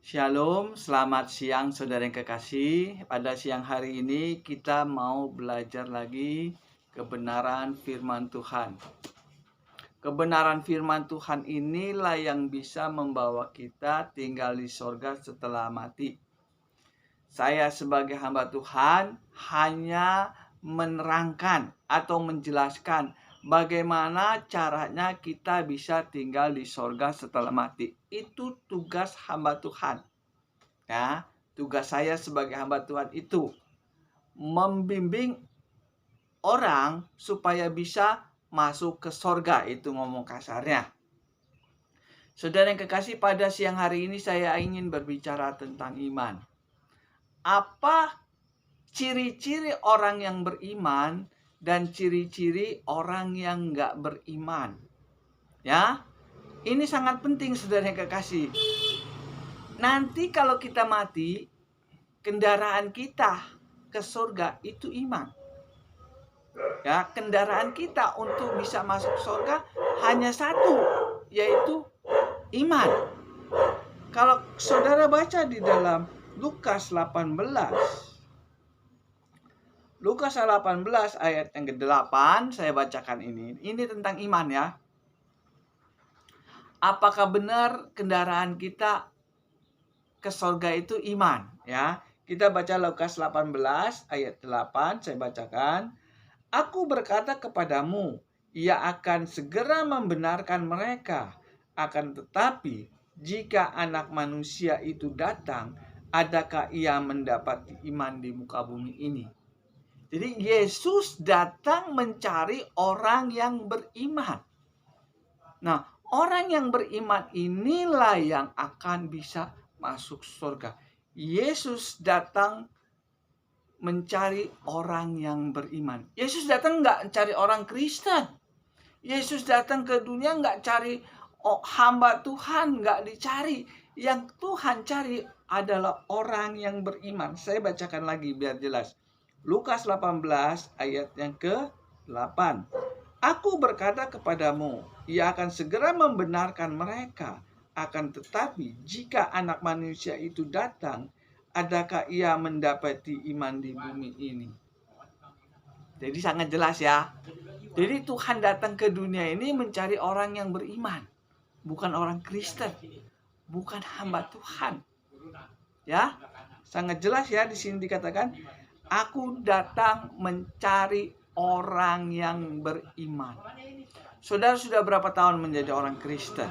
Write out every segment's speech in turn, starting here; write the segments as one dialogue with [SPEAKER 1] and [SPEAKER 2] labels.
[SPEAKER 1] Shalom, selamat siang saudara yang kekasih. Pada siang hari ini kita mau belajar lagi kebenaran firman Tuhan. Kebenaran firman Tuhan inilah yang bisa membawa kita tinggal di sorga setelah mati. Saya sebagai hamba Tuhan hanya menerangkan atau menjelaskan bagaimana caranya kita bisa tinggal di sorga setelah mati. Itu tugas hamba Tuhan. Ya, tugas saya sebagai hamba Tuhan itu membimbing orang supaya bisa masuk ke sorga, itu ngomong kasarnya. Saudara yang kekasih, pada siang hari ini saya ingin berbicara tentang iman. Apa ciri-ciri orang yang beriman dan ciri-ciri orang yang nggak beriman? Ya, ini sangat penting saudara yang kekasih. Nanti kalau kita mati, kendaraan kita ke surga itu iman. Ya, kendaraan kita untuk bisa masuk surga hanya satu, yaitu iman. Kalau saudara baca di dalam Lukas 18 ayat yang ke-8, saya bacakan ini. Ini tentang iman ya. Apakah benar kendaraan kita ke surga itu iman? Ya, kita baca Lukas 18 ayat 8, saya bacakan. Aku berkata kepadamu, ia akan segera membenarkan mereka. Akan tetapi, jika anak manusia itu datang, adakah ia mendapati iman di muka bumi ini? Jadi Yesus datang mencari orang yang beriman. Nah, orang yang beriman inilah yang akan bisa masuk surga. Yesus datang mencari orang yang beriman. Yesus datang nggak cari orang Kristen. Yesus datang ke dunia nggak cari hamba Tuhan, nggak dicari. Yang Tuhan cari adalah orang yang beriman. Saya bacakan lagi biar jelas. Lukas 18 ayat yang ke-8. Aku berkata kepadamu, ia akan segera membenarkan mereka. Akan tetapi, jika anak manusia itu datang, adakah ia mendapati iman di bumi ini? Jadi sangat jelas ya. Jadi Tuhan datang ke dunia ini mencari orang yang beriman. Bukan orang Kristen. Bukan hamba Tuhan. Ya, sangat jelas ya di sini dikatakan, aku datang mencari orang yang beriman. Saudara sudah berapa tahun menjadi orang Kristen?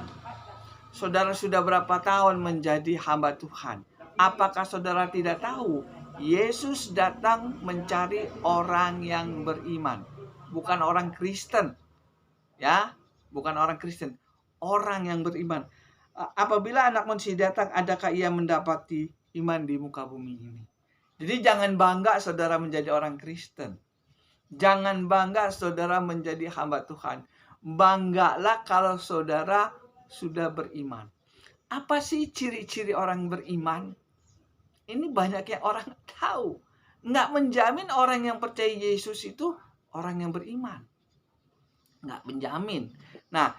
[SPEAKER 1] Saudara sudah berapa tahun menjadi hamba Tuhan? Apakah saudara tidak tahu? Yesus datang mencari orang yang beriman, bukan orang Kristen. Ya, bukan orang Kristen, orang yang beriman. Apabila anak manusia datang, adakah ia mendapati iman di muka bumi ini? Jadi jangan bangga saudara menjadi orang Kristen. Jangan bangga saudara menjadi hamba Tuhan. Banggalah kalau saudara sudah beriman. Apa sih ciri-ciri orang beriman? Ini banyak yang orang tahu. Nggak menjamin orang yang percaya Yesus itu orang yang beriman. Nggak menjamin. Nah,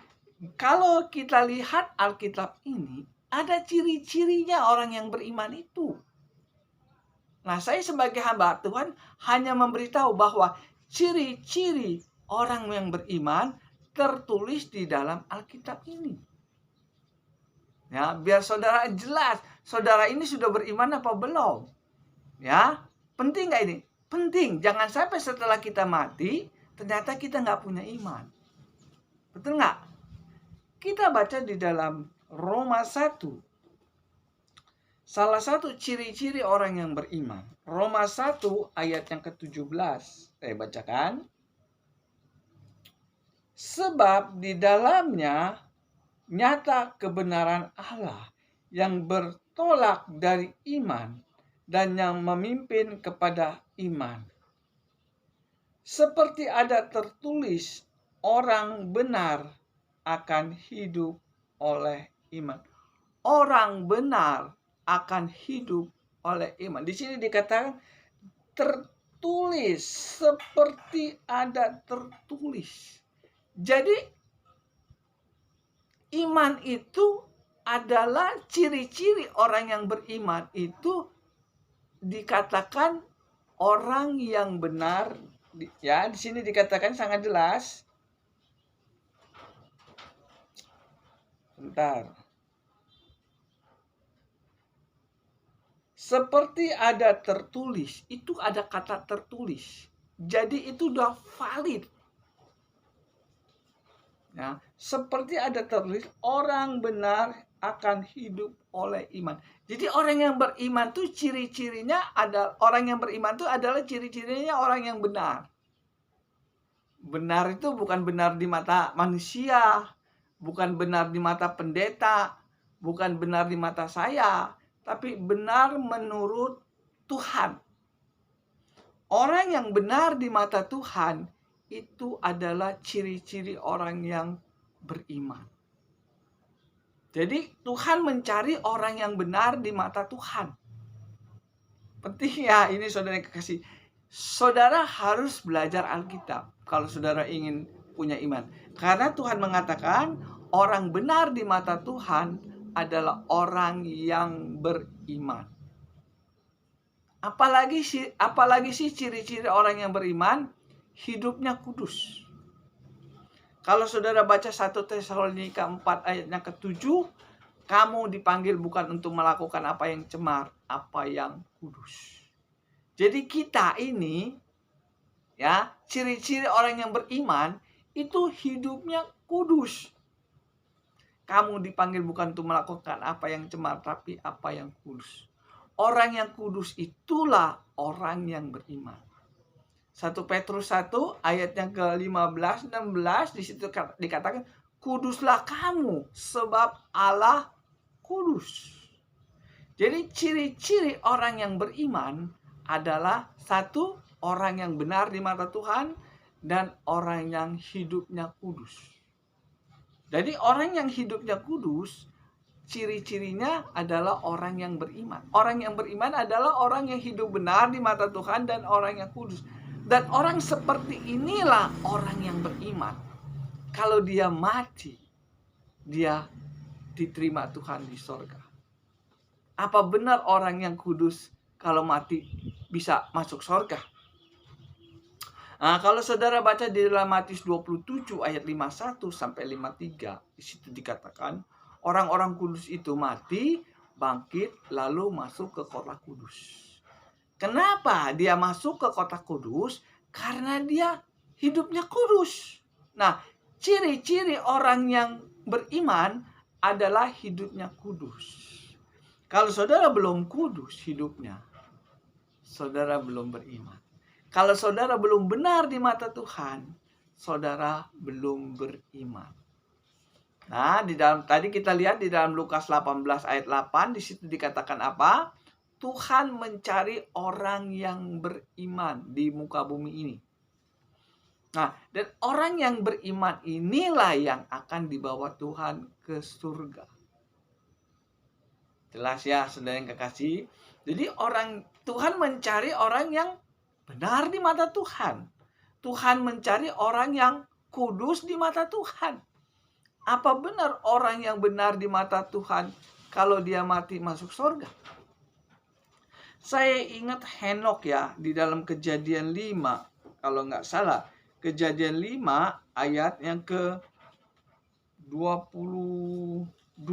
[SPEAKER 1] kalau kita lihat Alkitab ini, ada ciri-cirinya orang yang beriman itu. Nah, saya sebagai hamba Tuhan hanya memberitahu bahwa ciri-ciri orang yang beriman tertulis di dalam Alkitab ini. Ya, biar saudara jelas, saudara ini sudah beriman apa belum? Ya, penting nggak ini? Penting. Jangan sampai setelah kita mati, ternyata kita nggak punya iman. Betul nggak? Kita baca di dalam Roma 1. Salah satu ciri-ciri orang yang beriman. Roma 1 ayat yang ke-17. Saya bacakan. Sebab di dalamnya nyata kebenaran Allah yang bertolak dari iman dan yang memimpin kepada iman. Seperti ada tertulis, orang benar akan hidup oleh iman. Orang benar akan hidup oleh iman. Di sini dikatakan tertulis, seperti ada tertulis. Jadi iman itu adalah ciri-ciri orang yang beriman itu dikatakan orang yang benar. Ya, di sini dikatakan sangat jelas. Bentar. Seperti ada tertulis, itu ada kata tertulis. Jadi itu udah valid. Ya, seperti ada tertulis, orang benar akan hidup oleh iman. Jadi orang yang beriman tuh ciri-cirinya ada, orang yang beriman tuh adalah ciri-cirinya orang yang benar. Benar itu bukan benar di mata manusia, bukan benar di mata pendeta, bukan benar di mata saya, tapi benar menurut Tuhan. Orang yang benar di mata Tuhan itu adalah ciri-ciri orang yang beriman. Jadi Tuhan mencari orang yang benar di mata Tuhan. Penting ya ini saudara yang kekasih. Saudara harus belajar Alkitab kalau saudara ingin punya iman. Karena Tuhan mengatakan orang benar di mata Tuhan adalah orang yang beriman. Apalagi sih ciri-ciri orang yang beriman? Hidupnya kudus. Kalau saudara baca 1 Tesalonika 4 ayatnya ke-7, kamu dipanggil bukan untuk melakukan apa yang cemar, apa yang kudus. Jadi kita ini, ya, ciri-ciri orang yang beriman itu hidupnya kudus. Kamu dipanggil bukan untuk melakukan apa yang cemar, tapi apa yang kudus. Orang yang kudus itulah orang yang beriman. 1 Petrus 1 ayat yang ke-15, 16 di situ dikatakan, kuduslah kamu sebab Allah kudus. Jadi ciri-ciri orang yang beriman adalah satu, orang yang benar di mata Tuhan dan orang yang hidupnya kudus. Jadi orang yang hidupnya kudus, ciri-cirinya adalah orang yang beriman. Orang yang beriman adalah orang yang hidup benar di mata Tuhan dan orang yang kudus. Dan orang seperti inilah orang yang beriman. Kalau dia mati, dia diterima Tuhan di sorga. Apa benar orang yang kudus kalau mati bisa masuk sorga? Nah, kalau saudara baca di dalam Matius 27 ayat 51 sampai 53, di situ dikatakan orang-orang kudus itu mati, bangkit, lalu masuk ke kota kudus. Kenapa dia masuk ke kota kudus? Karena dia hidupnya kudus. Nah, ciri-ciri orang yang beriman adalah hidupnya kudus. Kalau saudara belum kudus hidupnya, saudara belum beriman. Kalau saudara belum benar di mata Tuhan, saudara belum beriman. Nah, tadi kita lihat di dalam Lukas 18 ayat 8, di situ dikatakan apa? Tuhan mencari orang yang beriman di muka bumi ini. Nah, dan orang yang beriman inilah yang akan dibawa Tuhan ke surga. Jelas ya, saudara yang kekasih. Jadi Tuhan mencari orang yang benar di mata Tuhan. Tuhan mencari orang yang kudus di mata Tuhan. Apa benar orang yang benar di mata Tuhan kalau dia mati masuk surga? Saya ingat Henok ya, di dalam Kejadian 5, kalau nggak salah, Kejadian 5 ayat yang ke-22.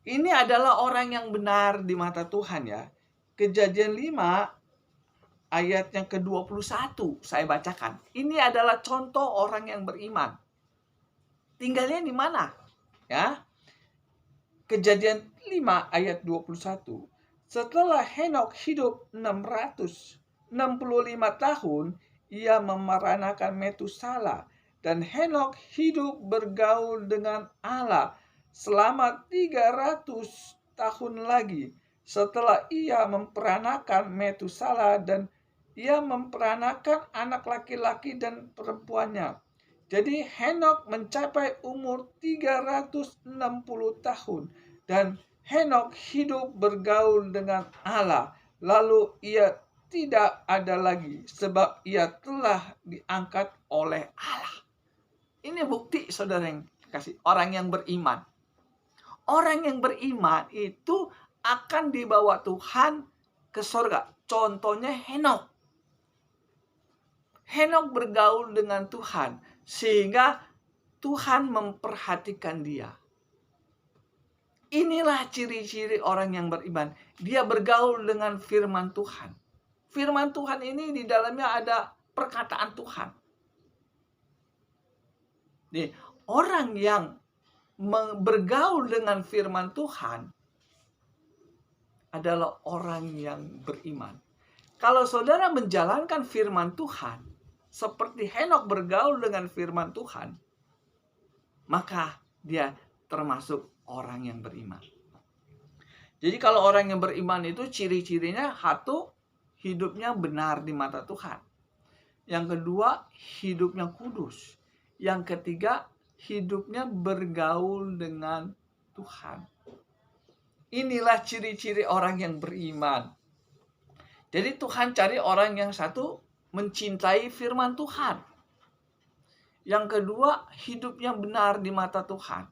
[SPEAKER 1] Ini adalah orang yang benar di mata Tuhan ya. Kejadian 5 ayat yang ke-21 saya bacakan. Ini adalah contoh orang yang beriman. Tinggalnya di mana? Ya. Kejadian 5 ayat 21. Setelah Henok hidup 665 tahun, ia memeranakan Metusala. Dan Henok hidup bergaul dengan Allah selama 300 tahun lagi. Setelah ia memperanakan Metusala dan ia memperanakan anak laki-laki dan perempuannya. Jadi Henok mencapai umur 360 tahun. Dan Henok hidup bergaul dengan Allah. Lalu ia tidak ada lagi sebab ia telah diangkat oleh Allah. Ini bukti saudara yang kasih orang yang beriman. Orang yang beriman itu akan dibawa Tuhan ke surga. Contohnya Henokh. Henokh bergaul dengan Tuhan sehingga Tuhan memperhatikan dia. Inilah ciri-ciri orang yang beriman. Dia bergaul dengan firman Tuhan. Firman Tuhan ini di dalamnya ada perkataan Tuhan. Nih, orang yang bergaul dengan firman Tuhan adalah orang yang beriman. Kalau saudara menjalankan firman Tuhan, seperti Henokh bergaul dengan firman Tuhan, maka dia termasuk orang yang beriman. Jadi kalau orang yang beriman itu ciri-cirinya, satu, hidupnya benar di mata Tuhan. Yang kedua, hidupnya kudus. Yang ketiga, hidupnya bergaul dengan Tuhan. Inilah ciri-ciri orang yang beriman. Jadi Tuhan cari orang yang satu, mencintai firman Tuhan. Yang kedua, hidupnya benar di mata Tuhan.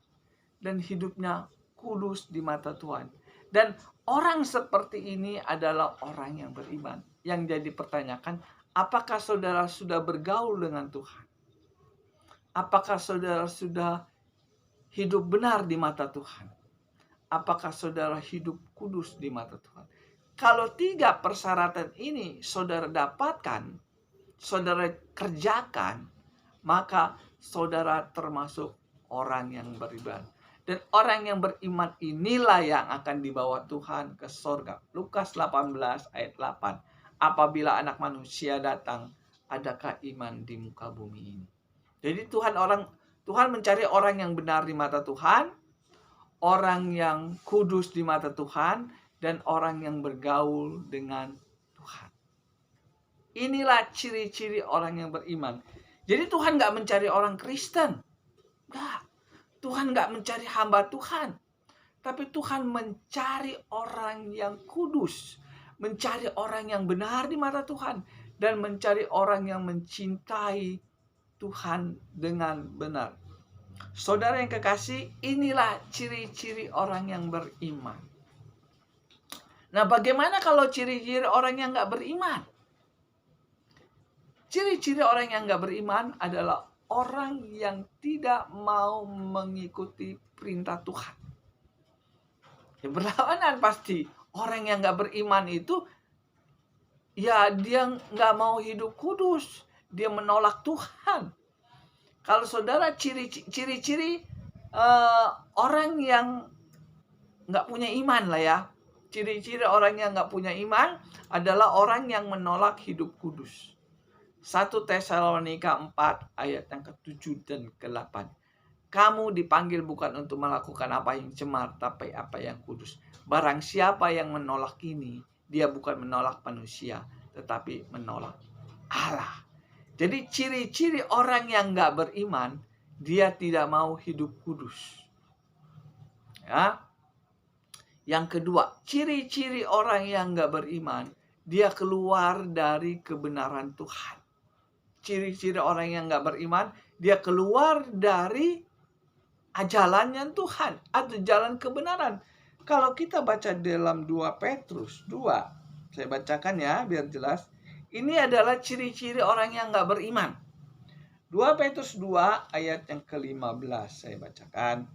[SPEAKER 1] Dan hidupnya kudus di mata Tuhan. Dan orang seperti ini adalah orang yang beriman. Yang jadi pertanyakan, apakah saudara sudah bergaul dengan Tuhan? Apakah saudara sudah hidup benar di mata Tuhan? Apakah saudara hidup kudus di mata Tuhan? Kalau 3 persyaratan ini saudara dapatkan, saudara kerjakan, maka saudara termasuk orang yang beriman. Dan orang yang beriman inilah yang akan dibawa Tuhan ke surga. Lukas 18 ayat 8. Apabila anak manusia datang, adakah iman di muka bumi ini? Jadi Tuhan mencari orang yang benar di mata Tuhan, orang yang kudus di mata Tuhan, dan orang yang bergaul dengan Tuhan. Inilah ciri-ciri orang yang beriman. Jadi Tuhan gak mencari orang Kristen. Enggak. Tuhan gak mencari hamba Tuhan. Tapi Tuhan mencari orang yang kudus. Mencari orang yang benar di mata Tuhan. Dan mencari orang yang mencintai Tuhan dengan benar. Saudara yang kekasih, inilah ciri-ciri orang yang beriman. Nah, bagaimana kalau ciri-ciri orang yang gak beriman? Ciri-ciri orang yang gak beriman adalah orang yang tidak mau mengikuti perintah Tuhan. Ya, berlawanan pasti. Orang yang gak beriman itu, ya dia gak mau hidup kudus. Dia menolak Tuhan. Kalau saudara ciri-ciri orang yang gak punya iman lah ya. Ciri-ciri orang yang gak punya iman adalah orang yang menolak hidup kudus. 1 Tesalonika 4 ayat yang ke-7 dan ke-8. Kamu dipanggil bukan untuk melakukan apa yang cemar, tapi apa yang kudus. Barang siapa yang menolak ini, dia bukan menolak manusia, tetapi menolak Allah. Jadi ciri-ciri orang yang gak beriman, dia tidak mau hidup kudus. Ya. Yang kedua, ciri-ciri orang yang gak beriman, dia keluar dari kebenaran Tuhan. Ciri-ciri orang yang gak beriman, dia keluar dari jalannya Tuhan atau jalan kebenaran. Kalau kita baca dalam 2 Petrus 2, saya bacakan ya biar jelas. Ini adalah ciri-ciri orang yang gak beriman. 2 Petrus 2 ayat yang ke-15 saya bacakan.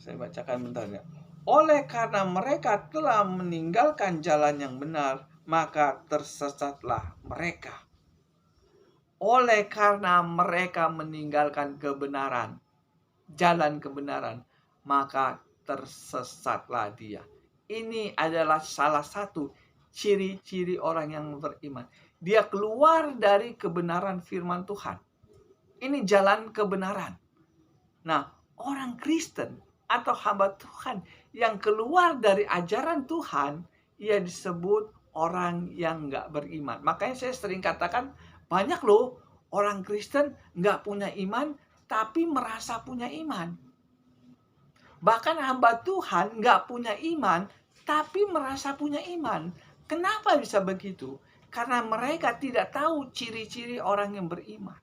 [SPEAKER 1] Saya bacakan bentar ya. Oleh karena mereka telah meninggalkan jalan yang benar, maka tersesatlah mereka. Oleh karena mereka meninggalkan kebenaran, jalan kebenaran, maka tersesatlah dia. Ini adalah salah satu ciri-ciri orang yang beriman. Dia keluar dari kebenaran firman Tuhan. Ini jalan kebenaran. Nah, orang Kristen atau hamba Tuhan yang keluar dari ajaran Tuhan, ia disebut orang yang gak beriman. Makanya saya sering katakan, banyak loh orang Kristen gak punya iman, tapi merasa punya iman. Bahkan hamba Tuhan gak punya iman, tapi merasa punya iman. Kenapa bisa begitu? Karena mereka tidak tahu ciri-ciri orang yang beriman.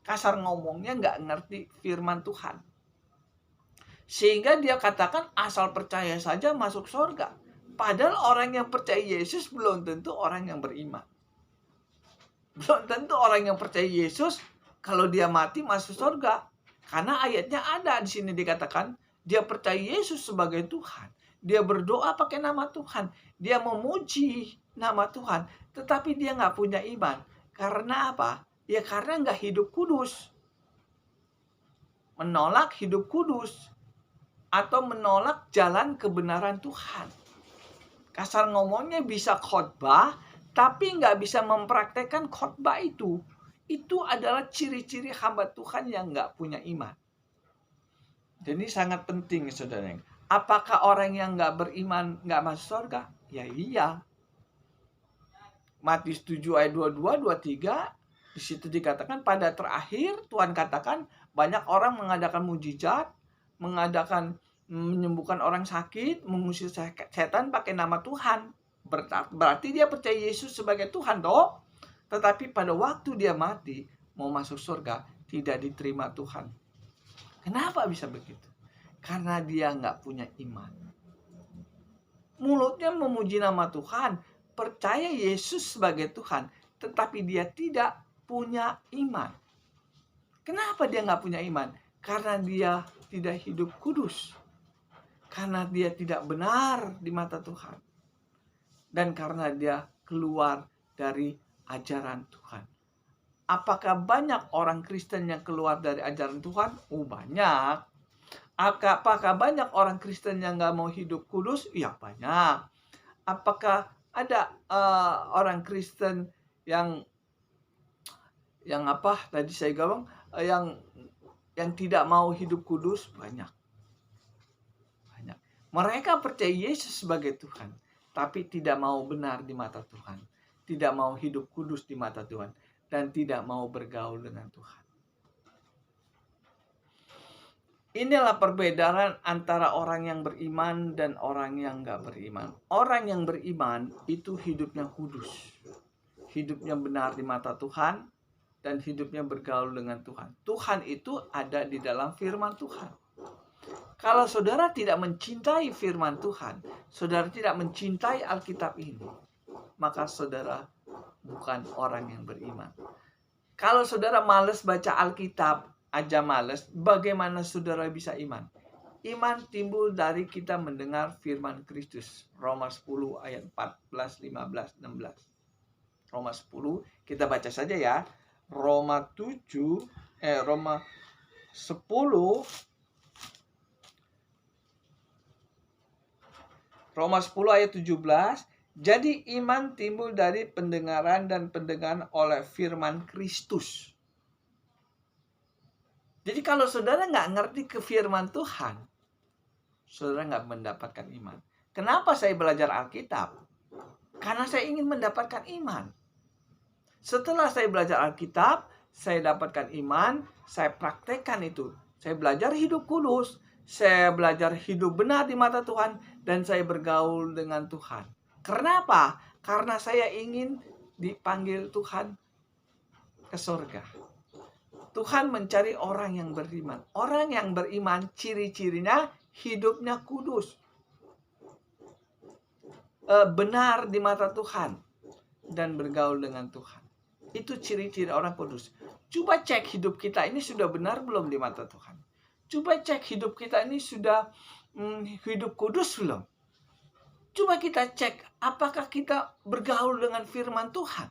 [SPEAKER 1] kasar ngomongnya nggak ngerti firman Tuhan. Sehingga dia katakan asal percaya saja masuk surga. Padahal orang yang percaya Yesus belum tentu orang yang beriman. Belum tentu orang yang percaya Yesus kalau dia mati masuk surga. Karena ayatnya ada di sini dikatakan dia percaya Yesus sebagai Tuhan. Dia berdoa pakai nama Tuhan. Dia memuji nama Tuhan. Tetapi dia nggak punya iman. Karena apa? Ya karena nggak hidup kudus. Menolak hidup kudus. Atau menolak jalan kebenaran Tuhan. Kasar ngomongnya bisa khotbah, tapi nggak bisa mempraktekkan khotbah itu. Itu adalah ciri-ciri hamba Tuhan yang nggak punya iman. Jadi sangat penting, saudara. Apakah orang yang nggak beriman nggak masuk surga? Ya iya. Matius 7 ayat 22, 23, di situ dikatakan pada terakhir Tuhan katakan banyak orang mengadakan mujizat, mengadakan menyembuhkan orang sakit, mengusir setan pakai nama Tuhan. Berarti dia percaya Yesus sebagai Tuhan toh. Tetapi pada waktu dia mati, mau masuk surga, tidak diterima Tuhan. Kenapa bisa begitu? Karena dia nggak punya iman. Mulutnya memuji nama Tuhan, percaya Yesus sebagai Tuhan, tetapi dia tidak punya iman. Kenapa dia nggak punya iman? Karena dia tidak hidup kudus. Karena dia tidak benar di mata Tuhan. Dan karena dia keluar dari ajaran Tuhan. Apakah banyak orang Kristen yang keluar dari ajaran Tuhan? Oh, banyak. Apakah banyak orang Kristen yang nggak mau hidup kudus? Ya, banyak. Apakah ada orang Kristen yang apa tadi saya bilang yang tidak mau hidup kudus? Banyak. Mereka percaya Yesus sebagai Tuhan, tapi tidak mau benar di mata Tuhan, tidak mau hidup kudus di mata Tuhan, dan tidak mau bergaul dengan Tuhan. Inilah perbedaan antara orang yang beriman dan orang yang nggak beriman. Orang yang beriman itu hidupnya kudus, hidupnya benar di mata Tuhan, dan hidupnya bergaul dengan Tuhan. Tuhan itu ada di dalam firman Tuhan. Kalau saudara tidak mencintai firman Tuhan, saudara tidak mencintai Alkitab ini, maka saudara bukan orang yang beriman. Kalau saudara malas baca Alkitab, aja malas, bagaimana saudara bisa iman? Iman timbul dari kita mendengar firman Kristus. Roma 10 ayat 14, 15, 16. Roma 10, kita baca saja ya. Roma 10 ayat 17, jadi iman timbul dari pendengaran dan pendengaran oleh firman Kristus. Jadi kalau saudara nggak ngerti ke firman Tuhan, saudara nggak mendapatkan iman. Kenapa saya belajar Alkitab? Karena saya ingin mendapatkan iman. Setelah saya belajar Alkitab, saya dapatkan iman, saya praktekkan itu. Saya belajar hidup kudus, saya belajar hidup benar di mata Tuhan, dan saya bergaul dengan Tuhan. Kenapa? Karena saya ingin dipanggil Tuhan ke surga. Tuhan mencari orang yang beriman. Orang yang beriman ciri-cirinya hidupnya kudus. Benar di mata Tuhan. Dan bergaul dengan Tuhan. Itu ciri-ciri orang kudus. Coba cek hidup kita ini sudah benar belum di mata Tuhan. Coba cek hidup kita ini sudah hidup kudus belum. Coba kita cek apakah kita bergaul dengan firman Tuhan.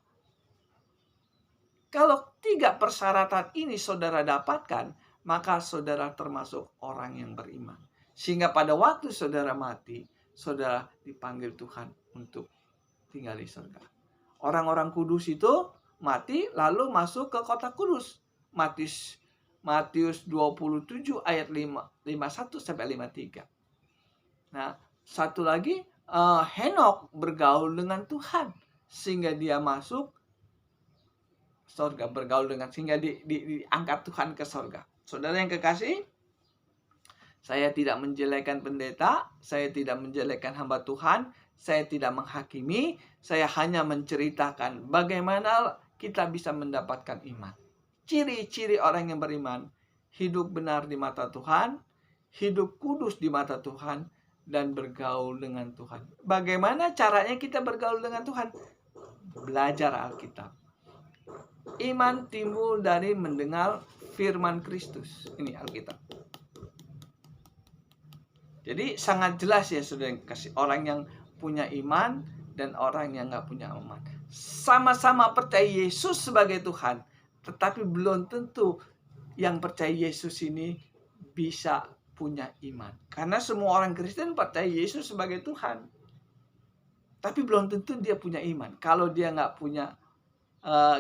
[SPEAKER 1] Kalau 3 persyaratan ini saudara dapatkan, maka saudara termasuk orang yang beriman. Sehingga pada waktu saudara mati, saudara dipanggil Tuhan untuk tinggal di surga. Orang-orang kudus itu mati lalu masuk ke kota kudus. Matius 27 ayat 51 sampai 53. Nah, satu lagi Henok bergaul dengan Tuhan sehingga dia masuk surga, bergaul dengan sehingga diangkat Tuhan ke surga. Saudara yang kekasih, saya tidak menjelekkan pendeta, saya tidak menjelekkan hamba Tuhan, saya tidak menghakimi, saya hanya menceritakan bagaimana kita bisa mendapatkan iman. Ciri-ciri orang yang beriman, hidup benar di mata Tuhan, hidup kudus di mata Tuhan, dan bergaul dengan Tuhan. Bagaimana caranya kita bergaul dengan Tuhan? Belajar Alkitab. Iman timbul dari mendengar firman Kristus. Ini Alkitab. Jadi sangat jelas ya saudara yang kasih, orang yang punya iman dan orang yang nggak punya iman sama-sama percaya Yesus sebagai Tuhan, tetapi belum tentu yang percaya Yesus ini bisa punya iman. Karena semua orang Kristen percaya Yesus sebagai Tuhan, tapi belum tentu dia punya iman. Kalau dia nggak punya,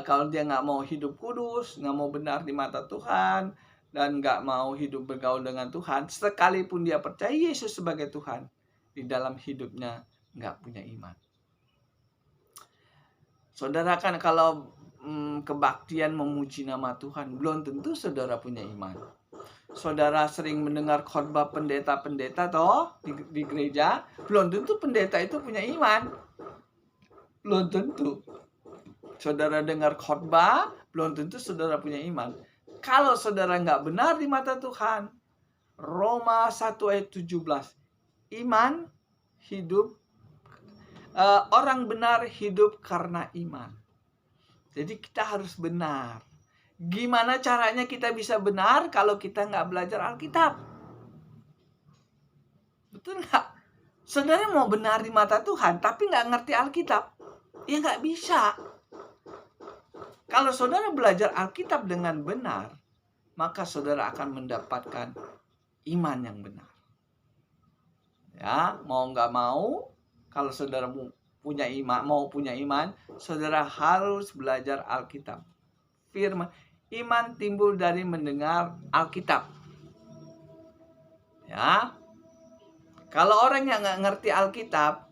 [SPEAKER 1] kalau dia nggak mau hidup kudus, nggak mau benar di mata Tuhan, dan nggak mau hidup bergaul dengan Tuhan, sekalipun dia percaya Yesus sebagai Tuhan, di dalam hidupnya nggak punya iman. Saudara kan kalau kebaktian memuji nama Tuhan, belum tentu saudara punya iman. Saudara sering mendengar khotbah pendeta-pendeta toh di gereja, belum tentu pendeta itu punya iman. Belum tentu. Saudara dengar khotbah, belum tentu saudara punya iman. Kalau saudara nggak benar di mata Tuhan, Roma 1 ayat 17, iman hidup, orang benar hidup karena iman. Jadi kita harus benar. Gimana caranya kita bisa benar kalau kita nggak belajar Alkitab? Betul nggak? Saudara mau benar di mata Tuhan, tapi nggak ngerti Alkitab, ya nggak bisa. Kalau saudara belajar Alkitab dengan benar, maka saudara akan mendapatkan iman yang benar. Ya, mau nggak mau, kalau saudara punya iman, saudara harus belajar Alkitab. Firman, iman timbul dari mendengar Alkitab. Ya, kalau orang yang nggak ngerti Alkitab,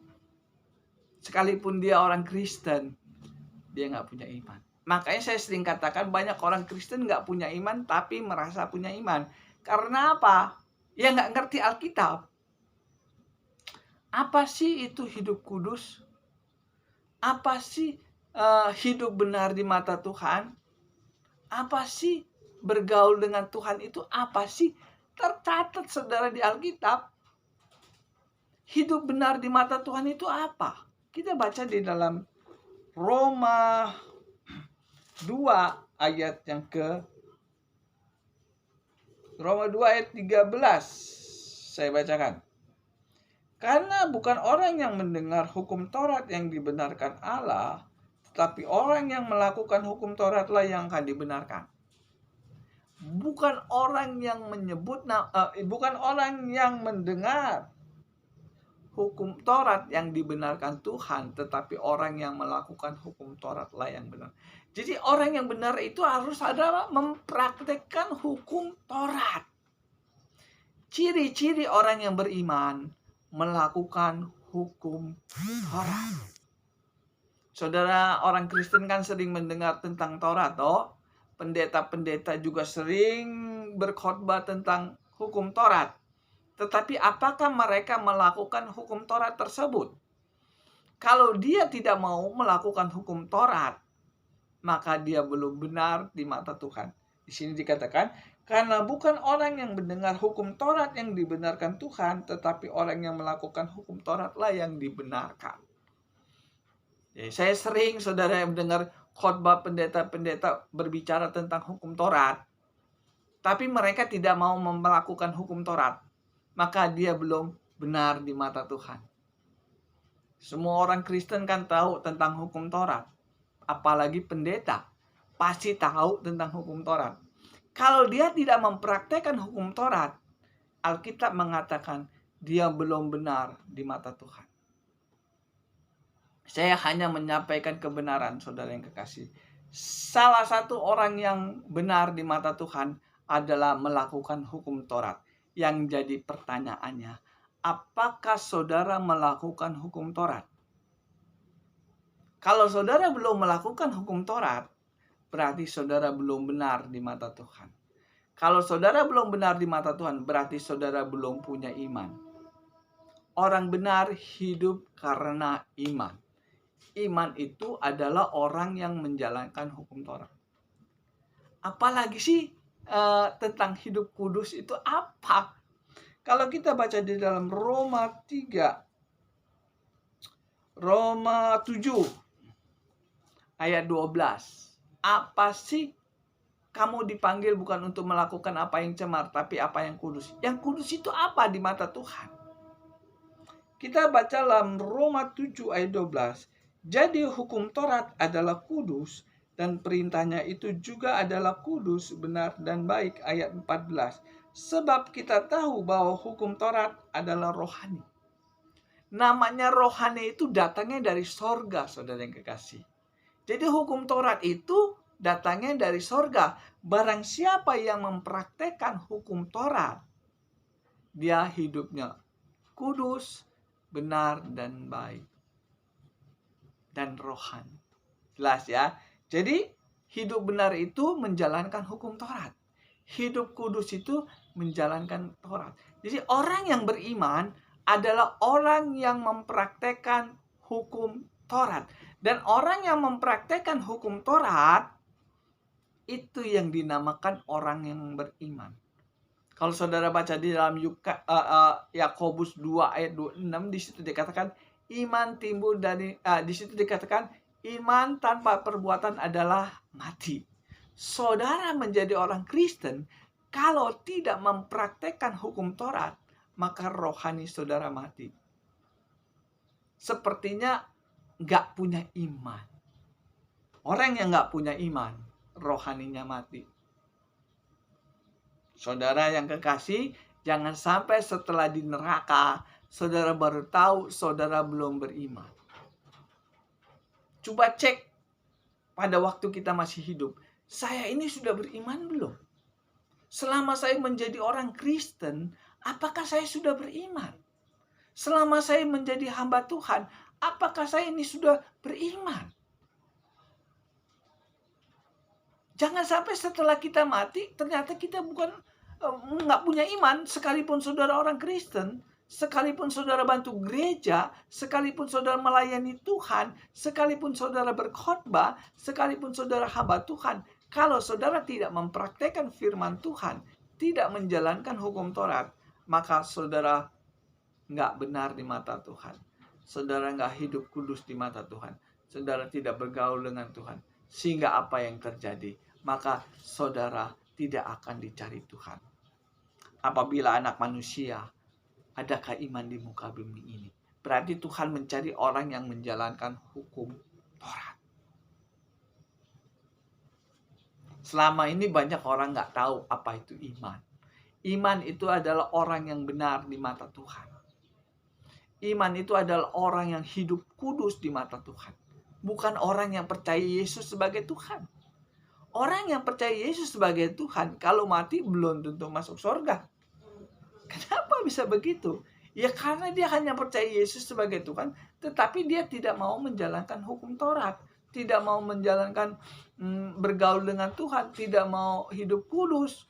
[SPEAKER 1] sekalipun dia orang Kristen, dia nggak punya iman. Makanya saya sering katakan banyak orang Kristen nggak punya iman, tapi merasa punya iman. Karena apa? Ya nggak ngerti Alkitab. Apa sih itu hidup kudus? Apa sih hidup benar di mata Tuhan? Apa sih bergaul dengan Tuhan itu? Apa sih? Tercatat saudara di Alkitab. Hidup benar di mata Tuhan itu apa? Kita baca di dalam Roma 2 ayat yang Roma 2 ayat 13. Saya bacakan. Karena bukan orang yang mendengar hukum Taurat yang dibenarkan Allah, tetapi orang yang melakukan hukum Tauratlah yang akan dibenarkan. Bukan orang yang bukan orang yang mendengar hukum Taurat yang dibenarkan Tuhan, tetapi orang yang melakukan hukum Tauratlah yang benar. Jadi orang yang benar itu harus adalah mempraktekkan hukum Taurat. Ciri-ciri orang yang beriman melakukan hukum Taurat. Saudara orang Kristen kan sering mendengar tentang Taurat, toh? Pendeta-pendeta juga sering berkhotbah tentang hukum Taurat. Tetapi apakah mereka melakukan hukum Taurat tersebut? Kalau dia tidak mau melakukan hukum Taurat, maka dia belum benar di mata Tuhan. Di sini dikatakan, karena bukan orang yang mendengar hukum Taurat yang dibenarkan Tuhan, tetapi orang yang melakukan hukum Tauratlah yang dibenarkan. Jadi, saya sering saudara yang mendengar khotbah pendeta-pendeta berbicara tentang hukum Taurat, tapi mereka tidak mau melakukan hukum Taurat, maka dia belum benar di mata Tuhan. Semua orang Kristen kan tahu tentang hukum Taurat, apalagi pendeta pasti tahu tentang hukum Taurat. Kalau dia tidak mempraktekkan hukum Taurat, Alkitab mengatakan dia belum benar di mata Tuhan. Saya hanya menyampaikan kebenaran, saudara yang kekasih. Salah satu orang yang benar di mata Tuhan adalah melakukan hukum Taurat. Yang jadi pertanyaannya, apakah saudara melakukan hukum Taurat? Kalau saudara belum melakukan hukum Taurat, berarti saudara belum benar di mata Tuhan. Kalau saudara belum benar di mata Tuhan, berarti saudara belum punya iman. Orang benar hidup karena iman. Iman itu adalah orang yang menjalankan hukum Taurat. Apalagi sih tentang hidup kudus itu apa? Kalau kita baca di dalam Roma 7 ayat 12. Apa sih kamu dipanggil bukan untuk melakukan apa yang cemar, tapi apa yang kudus? Yang kudus itu apa di mata Tuhan? Kita baca dalam Roma 7 ayat 12. Jadi hukum Taurat adalah kudus dan perintahnya itu juga adalah kudus, benar dan baik. Ayat 14. Sebab kita tahu bahwa hukum Taurat adalah rohani. Namanya rohani itu datangnya dari sorga, saudara yang kekasih. Jadi hukum Taurat itu datangnya dari sorga. Barang siapa yang mempraktekkan hukum Taurat, dia hidupnya kudus, benar dan baik, dan rohani. Jelas ya. Jadi hidup benar itu menjalankan hukum Taurat. Hidup kudus itu menjalankan Taurat. Jadi orang yang beriman adalah orang yang mempraktekkan hukum Taurat. Dan orang yang mempraktekkan hukum Taurat itu yang dinamakan orang yang beriman. Kalau saudara baca di dalam Yakobus 2 ayat 26, di situ dikatakan iman timbul dari di situ dikatakan iman tanpa perbuatan adalah mati. Saudara menjadi orang Kristen kalau tidak mempraktekkan hukum Taurat, maka rohani saudara mati. Sepertinya nggak punya iman. Orang yang nggak punya iman, rohaninya mati. Saudara yang kekasih, jangan sampai setelah di neraka, saudara baru tahu saudara belum beriman. Coba cek pada waktu kita masih hidup. Saya ini sudah beriman belum? Selama saya menjadi orang Kristen, apakah saya sudah beriman? Selama saya menjadi hamba Tuhan, apakah saya ini sudah beriman? Jangan sampai setelah kita mati, ternyata kita nggak punya iman, sekalipun saudara orang Kristen, sekalipun saudara bantu gereja, sekalipun saudara melayani Tuhan, sekalipun saudara berkhotbah, sekalipun saudara hamba Tuhan, kalau saudara tidak mempraktekkan firman Tuhan, tidak menjalankan hukum Taurat, maka saudara nggak benar di mata Tuhan. Saudara nggak hidup kudus di mata Tuhan. Saudara tidak bergaul dengan Tuhan. Sehingga apa yang terjadi? Maka saudara tidak akan dicari Tuhan. Apabila anak manusia, adakah iman di muka bumi ini? Berarti Tuhan mencari orang yang menjalankan hukum Taurat. Selama ini banyak orang nggak tahu apa itu iman. Iman itu adalah orang yang benar di mata Tuhan. Iman itu adalah orang yang hidup kudus di mata Tuhan. Bukan orang yang percaya Yesus sebagai Tuhan. Orang yang percaya Yesus sebagai Tuhan, kalau mati belum tentu masuk surga. Kenapa bisa begitu? Ya karena dia hanya percaya Yesus sebagai Tuhan, tetapi dia tidak mau menjalankan hukum Taurat. Tidak mau menjalankan bergaul dengan Tuhan. Tidak mau hidup kudus.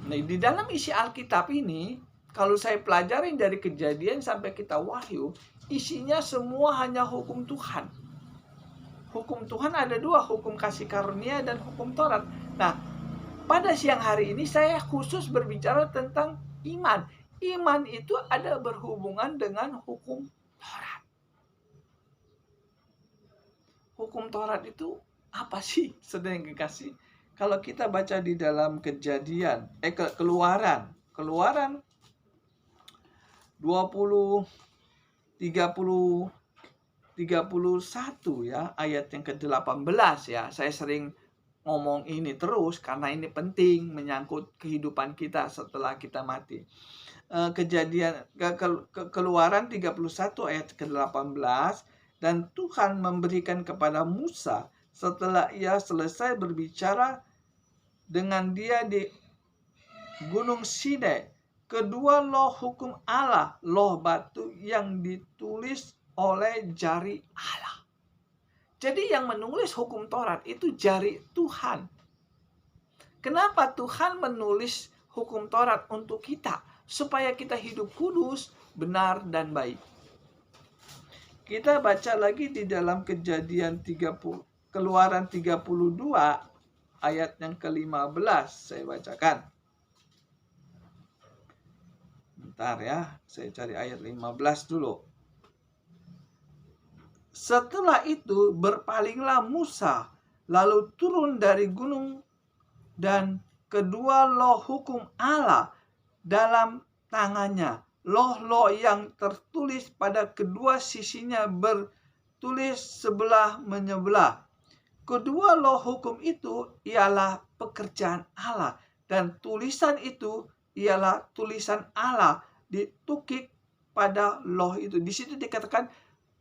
[SPEAKER 1] Nah, di dalam isi Alkitab ini, kalau saya pelajarin dari Kejadian sampai kita Wahyu, isinya semua hanya hukum Tuhan. Hukum Tuhan ada dua, hukum kasih karunia dan hukum Taurat. Nah, pada siang hari ini saya khusus berbicara tentang iman. Iman itu ada berhubungan dengan hukum Taurat. Hukum Taurat itu apa sih, saudara yang kekasih? Kalau kita baca di dalam Keluaran 20 31 ya, ayat yang ke-18 ya. Saya sering ngomong ini terus karena ini penting menyangkut kehidupan kita setelah kita mati. Keluaran 31 ayat ke-18, dan Tuhan memberikan kepada Musa setelah ia selesai berbicara dengan dia di Gunung Sinai, kedua loh hukum Allah, loh batu yang ditulis oleh jari Allah. Jadi yang menulis hukum Taurat itu jari Tuhan. Kenapa Tuhan menulis hukum Taurat untuk kita? Supaya kita hidup kudus, benar, dan baik. Kita baca lagi di dalam Keluaran 32 ayat yang ke-15 saya bacakan. Bentar ya, saya cari ayat 15 dulu. Setelah itu berpalinglah Musa, lalu turun dari gunung, dan kedua loh hukum Allah dalam tangannya. Loh-loh yang tertulis pada kedua sisinya bertulis sebelah menyebelah. Kedua loh hukum itu ialah pekerjaan Allah, dan tulisan itu ialah tulisan Allah ditukik pada loh itu. Di situ dikatakan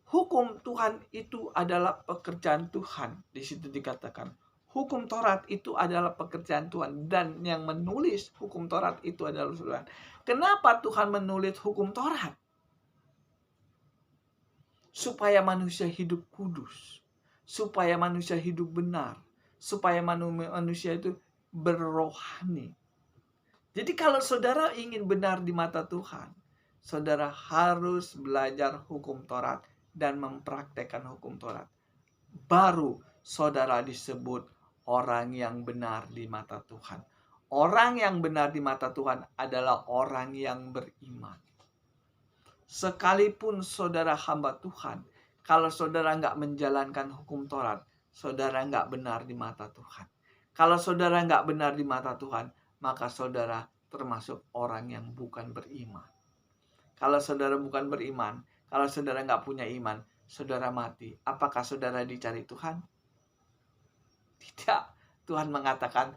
[SPEAKER 1] hukum Tuhan itu adalah pekerjaan Tuhan. Di situ dikatakan hukum Taurat itu adalah pekerjaan Tuhan, dan yang menulis hukum Taurat itu adalah Tuhan. Kenapa Tuhan menulis hukum Taurat? Supaya manusia hidup kudus, supaya manusia hidup benar, supaya manusia itu berrohani. Jadi kalau saudara ingin benar di mata Tuhan, saudara harus belajar hukum Taurat dan mempraktekkan hukum Taurat. Baru saudara disebut orang yang benar di mata Tuhan. Orang yang benar di mata Tuhan adalah orang yang beriman. Sekalipun saudara hamba Tuhan, kalau saudara nggak menjalankan hukum Taurat, saudara nggak benar di mata Tuhan. Kalau saudara nggak benar di mata Tuhan, maka saudara termasuk orang yang bukan beriman. Kalau saudara bukan beriman, kalau saudara nggak punya iman, saudara mati. Apakah saudara dicari Tuhan? Tidak. Tuhan mengatakan,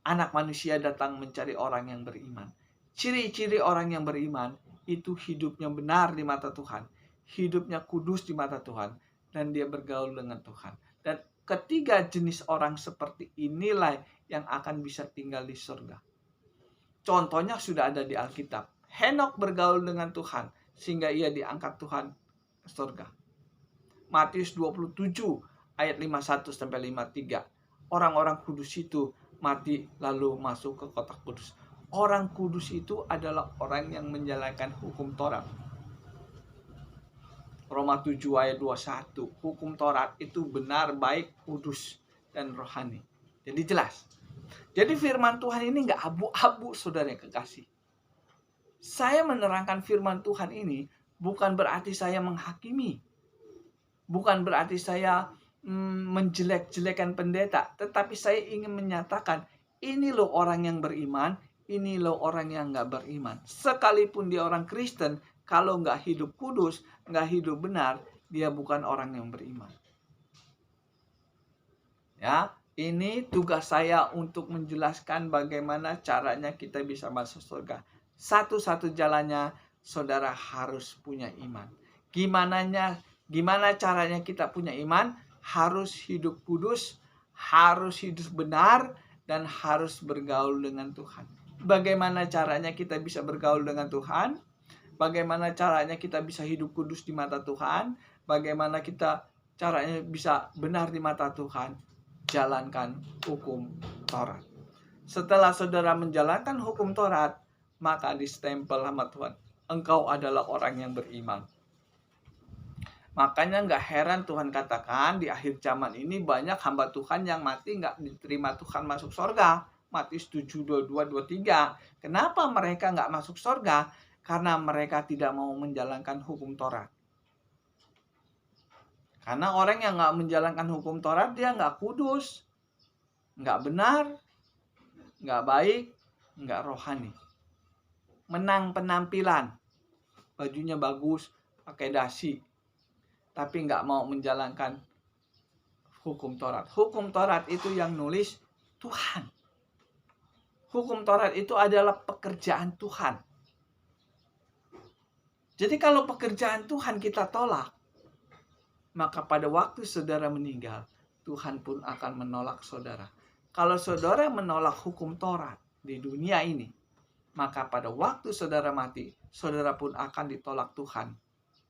[SPEAKER 1] anak manusia datang mencari orang yang beriman. Ciri-ciri orang yang beriman itu hidupnya benar di mata Tuhan, hidupnya kudus di mata Tuhan, dan dia bergaul dengan Tuhan. Dan ketiga jenis orang seperti inilah yang akan bisa tinggal di surga. Contohnya sudah ada di Alkitab. Henok bergaul dengan Tuhan sehingga ia diangkat Tuhan ke surga. Matius 27 ayat 51 sampai 53. Orang-orang kudus itu mati lalu masuk ke kota kudus. Orang kudus itu adalah orang yang menjalankan hukum Taurat. Roma 7 ayat 21. Hukum Taurat itu benar, baik, kudus, dan rohani. Jadi jelas. Jadi firman Tuhan ini nggak abu-abu, saudara yang kekasih. Saya menerangkan firman Tuhan ini bukan berarti saya menghakimi. Bukan berarti saya menjelek-jelekan pendeta. Tetapi saya ingin menyatakan, ini loh orang yang beriman, ini loh orang yang nggak beriman. Sekalipun dia orang Kristen, kalau nggak hidup kudus, nggak hidup benar, dia bukan orang yang beriman. Ya, ini tugas saya untuk menjelaskan bagaimana caranya kita bisa masuk surga. Satu-satu jalannya, saudara harus punya iman. Gimana caranya kita punya iman? Harus hidup kudus, harus hidup benar, dan harus bergaul dengan Tuhan. Bagaimana caranya kita bisa bergaul dengan Tuhan? Bagaimana caranya kita bisa hidup kudus di mata Tuhan? Bagaimana kita caranya bisa benar di mata Tuhan? Jalankan hukum Taurat. Setelah saudara menjalankan hukum Taurat, maka distempel sama Tuhan, engkau adalah orang yang beriman. Makanya nggak heran Tuhan katakan di akhir zaman ini banyak hamba Tuhan yang mati nggak diterima Tuhan masuk surga. Matius 7, 22, 23. Kenapa mereka nggak masuk surga? Karena mereka tidak mau menjalankan hukum Taurat. Karena orang yang nggak menjalankan hukum Taurat, dia nggak kudus, nggak benar, nggak baik, nggak rohani. Menang penampilan, bajunya bagus, pakai dasi, tapi nggak mau menjalankan hukum Taurat. Hukum Taurat itu yang nulis Tuhan. Hukum Taurat itu adalah pekerjaan Tuhan. Jadi kalau pekerjaan Tuhan kita tolak, maka pada waktu saudara meninggal, Tuhan pun akan menolak saudara. Kalau saudara menolak hukum Taurat di dunia ini, maka pada waktu saudara mati, saudara pun akan ditolak Tuhan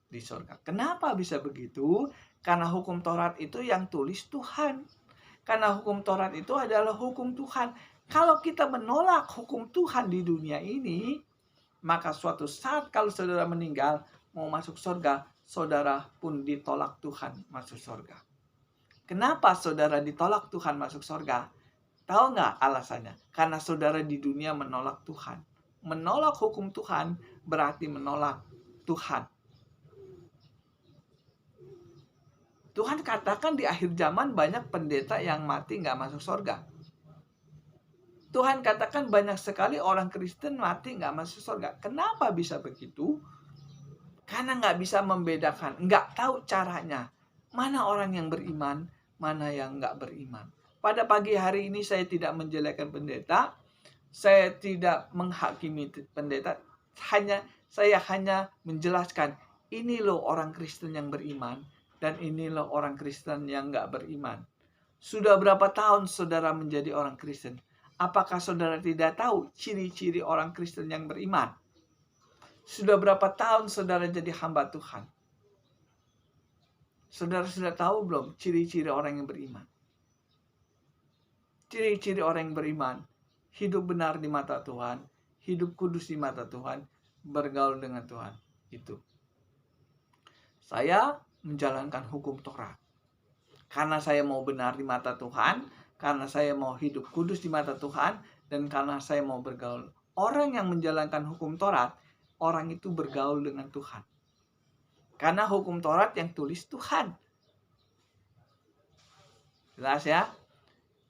[SPEAKER 1] di surga. Kenapa bisa begitu? Karena hukum Taurat itu yang tulis Tuhan. Karena hukum Taurat itu adalah hukum Tuhan. Kalau kita menolak hukum Tuhan di dunia ini, maka suatu saat kalau saudara meninggal, mau masuk surga, saudara pun ditolak Tuhan masuk surga. Kenapa saudara ditolak Tuhan masuk surga? Tahu nggak alasannya? Karena saudara di dunia menolak Tuhan. Menolak hukum Tuhan berarti menolak Tuhan. Tuhan katakan di akhir zaman banyak pendeta yang mati nggak masuk surga. Tuhan katakan banyak sekali orang Kristen mati nggak masuk surga. Kenapa bisa begitu? Karena nggak bisa membedakan, nggak tahu caranya. Mana orang yang beriman, mana yang nggak beriman. Pada pagi hari ini saya tidak menjelekkan pendeta, saya tidak menghakimi pendeta, saya hanya menjelaskan, ini loh orang Kristen yang beriman, dan ini loh orang Kristen yang nggak beriman. Sudah berapa tahun saudara menjadi orang Kristen? Apakah saudara tidak tahu ciri-ciri orang Kristen yang beriman? Sudah berapa tahun saudara jadi hamba Tuhan? Saudara sudah tahu belum ciri-ciri orang yang beriman? Ciri-ciri orang yang beriman, hidup benar di mata Tuhan, hidup kudus di mata Tuhan, bergaul dengan Tuhan. Itu. Saya menjalankan hukum Taurat. Karena saya mau benar di mata Tuhan, karena saya mau hidup kudus di mata Tuhan, dan karena saya mau bergaul. Orang yang menjalankan hukum Taurat, orang itu bergaul dengan Tuhan. Karena hukum Taurat yang tulis Tuhan. Jelas ya?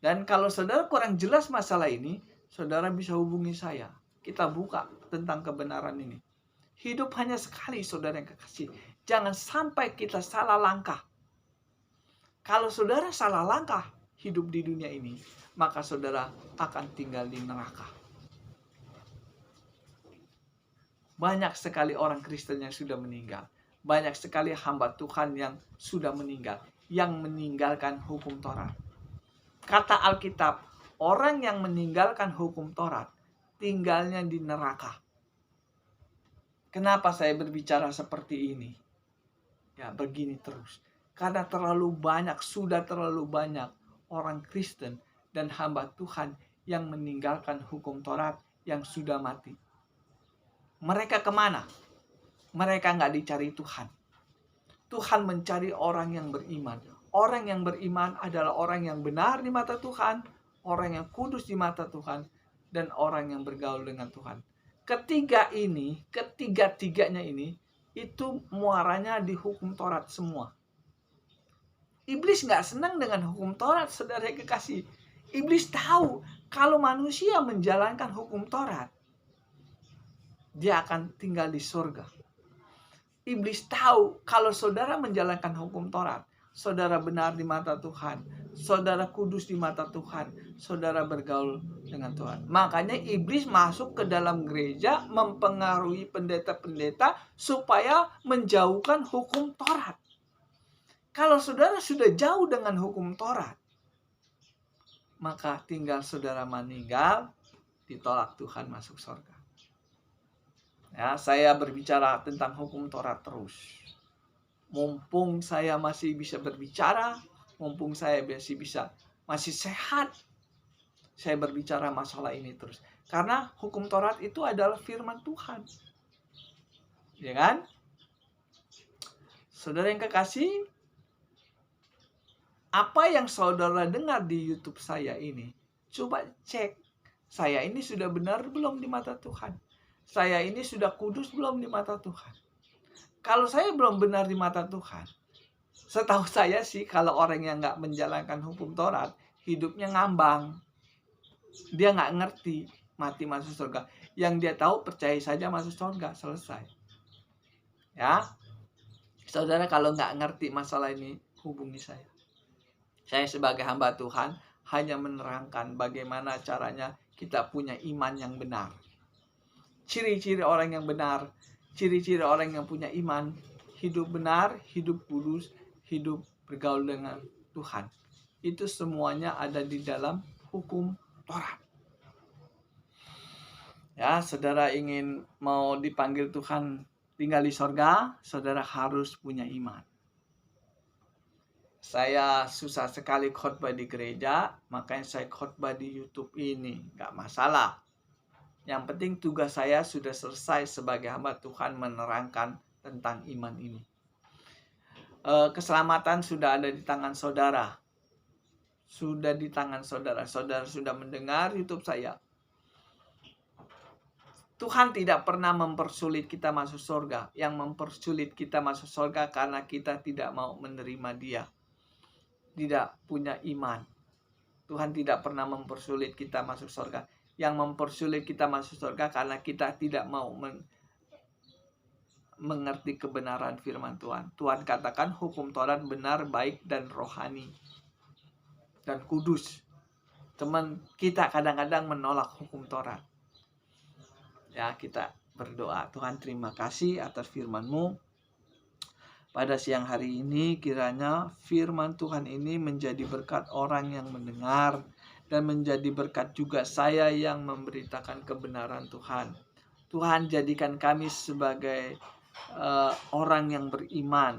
[SPEAKER 1] Dan kalau saudara kurang jelas masalah ini, saudara bisa hubungi saya. Kita buka tentang kebenaran ini. Hidup hanya sekali, saudara yang kekasih. Jangan sampai kita salah langkah. Kalau saudara salah langkah hidup di dunia ini, maka saudara akan tinggal di neraka. Banyak sekali orang Kristen yang sudah meninggal. Banyak sekali hamba Tuhan yang sudah meninggal. Yang meninggalkan hukum Taurat. Kata Alkitab, orang yang meninggalkan hukum Taurat, tinggalnya di neraka. Kenapa saya berbicara seperti ini? Ya, begini terus. Karena sudah terlalu banyak orang Kristen dan hamba Tuhan yang meninggalkan hukum Taurat yang sudah mati. Mereka kemana? Mereka nggak dicari Tuhan. Tuhan mencari orang yang beriman. Orang yang beriman adalah orang yang benar di mata Tuhan, orang yang kudus di mata Tuhan, dan orang yang bergaul dengan Tuhan. Ketiga-tiganya ini, itu muaranya di hukum Taurat semua. Iblis nggak senang dengan hukum Taurat, saudara yang kekasih. Iblis tahu kalau manusia menjalankan hukum Taurat, dia akan tinggal di surga. Iblis tahu kalau saudara menjalankan hukum Taurat, saudara benar di mata Tuhan, saudara kudus di mata Tuhan, saudara bergaul dengan Tuhan. Makanya iblis masuk ke dalam gereja, mempengaruhi pendeta-pendeta supaya menjauhkan hukum Taurat. Kalau saudara sudah jauh dengan hukum Taurat, maka tinggal saudara meninggal, ditolak Tuhan masuk surga. Ya, saya berbicara tentang hukum Taurat terus. Mumpung saya masih bisa berbicara, mumpung saya masih sehat, saya berbicara masalah ini terus. Karena hukum Taurat itu adalah firman Tuhan. Ya kan? Saudara yang kekasih, apa yang saudara dengar di YouTube saya ini, coba cek. Saya ini sudah benar belum di mata Tuhan? Saya ini sudah kudus belum di mata Tuhan? Kalau saya belum benar di mata Tuhan, setahu saya sih kalau orang yang nggak menjalankan hukum Taurat, hidupnya ngambang. Dia nggak ngerti mati masuk surga. Yang dia tahu percaya saja masuk surga, selesai. Ya, saudara kalau nggak ngerti masalah ini, hubungi saya. Saya sebagai hamba Tuhan hanya menerangkan bagaimana caranya kita punya iman yang benar. Ciri-ciri orang yang benar, ciri-ciri orang yang punya iman, hidup benar, hidup kudus, hidup bergaul dengan Tuhan. Itu semuanya ada di dalam hukum Taurat. Ya, saudara ingin mau dipanggil Tuhan tinggal di sorga, saudara harus punya iman. Saya susah sekali khotbah di gereja, makanya saya khotbah di YouTube ini, nggak masalah. Yang penting tugas saya sudah selesai sebagai hamba Tuhan menerangkan tentang iman ini. Keselamatan sudah ada di tangan saudara. sudah di tangan saudara. Saudara sudah mendengar YouTube saya. Tuhan tidak pernah mempersulit kita masuk surga. Yang mempersulit kita masuk surga karena kita tidak mau menerima Dia. Tidak punya iman. Tuhan tidak pernah mempersulit kita masuk surga. Yang mempersulit kita masuk surga karena kita tidak mau mengerti kebenaran firman Tuhan. Tuhan katakan hukum Taurat benar, baik, dan rohani. Dan kudus. Teman kita kadang-kadang menolak hukum Taurat. Ya, kita berdoa. Tuhan, terima kasih atas firman-Mu. Pada siang hari ini kiranya firman Tuhan ini menjadi berkat orang yang mendengar dan menjadi berkat juga saya yang memberitakan kebenaran Tuhan. Tuhan, jadikan kami sebagai orang yang beriman,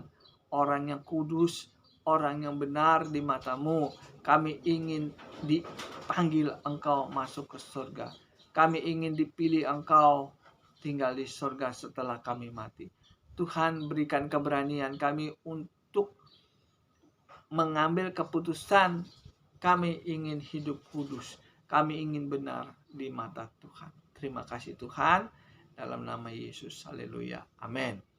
[SPEAKER 1] orang yang kudus, orang yang benar di mata-Mu. Kami ingin dipanggil Engkau masuk ke surga. Kami ingin dipilih Engkau tinggal di surga setelah kami mati. Tuhan, berikan keberanian kami untuk mengambil keputusan. Kami ingin hidup kudus. Kami ingin benar di mata Tuhan. Terima kasih Tuhan. Dalam nama Yesus. Haleluya. Amin.